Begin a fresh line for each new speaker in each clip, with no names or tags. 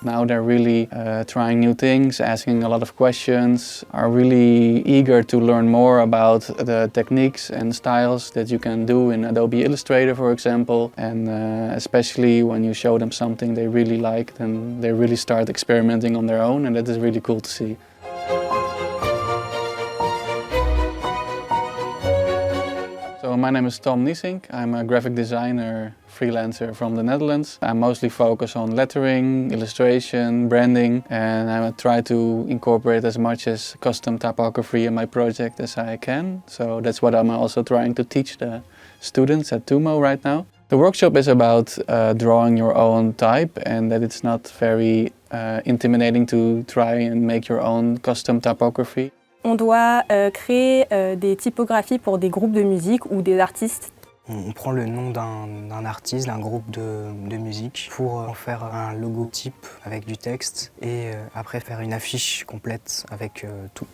Now they're really trying new things, asking a lot of questions, are really eager to learn more about the techniques and styles that you can do in Adobe Illustrator, for example. And especially when you show them something they really like, then they really start experimenting on their own, and that is really cool to see. So my name is Thom Niessink. I'm a graphic designer freelancer from the Netherlands. I mostly focus on lettering, illustration, branding, and I try to incorporate as much as custom typography in my project as I can. So that's what I'm also trying to teach the students at TUMO right now. The workshop is about drawing your own type, and that it's not very intimidating to try and make your own custom typography.
On doit créer des typographies pour des groupes de musique ou des artistes.
On prend le nom d'un artiste, d'un groupe de musique pour en faire un logotype avec du texte et après faire une affiche complète avec tout.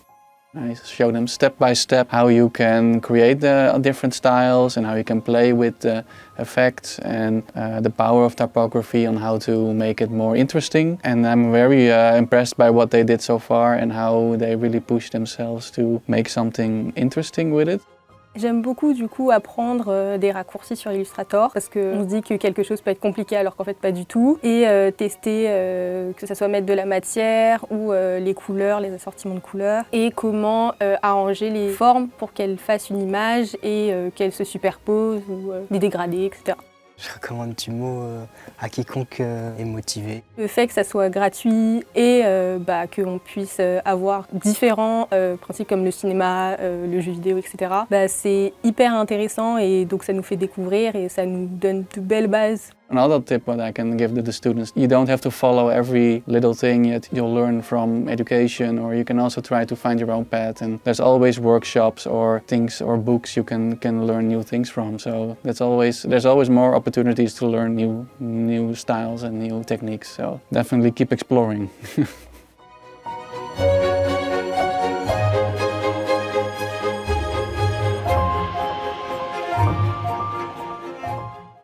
I show them step by step how you can create the different styles and how you can play with the effects and the power of typography on how to make it more interesting. And I'm very impressed by what they did so far and how they really pushed themselves to make something interesting with it.
J'aime beaucoup du coup apprendre des raccourcis sur Illustrator parce qu'on se dit que quelque chose peut être compliqué alors qu'en fait pas du tout, et tester que ça soit mettre de la matière ou les couleurs, les assortiments de couleurs, et comment arranger les formes pour qu'elles fassent une image et qu'elles se superposent ou des dégradés, etc.
Je recommande TUMO à quiconque est motivé.
Le fait que ça soit gratuit et qu'on puisse avoir différents principes comme le cinéma, le jeu vidéo, etc. C'est hyper intéressant et donc ça nous fait découvrir et ça nous donne de belles bases.
Another tip what I can give to the students, you don't have to follow every little thing yet you'll learn from education, or you can also try to find your own path, and there's always workshops or things or books you can learn new things from. So there's always more opportunities to learn new styles and new techniques. So definitely keep exploring.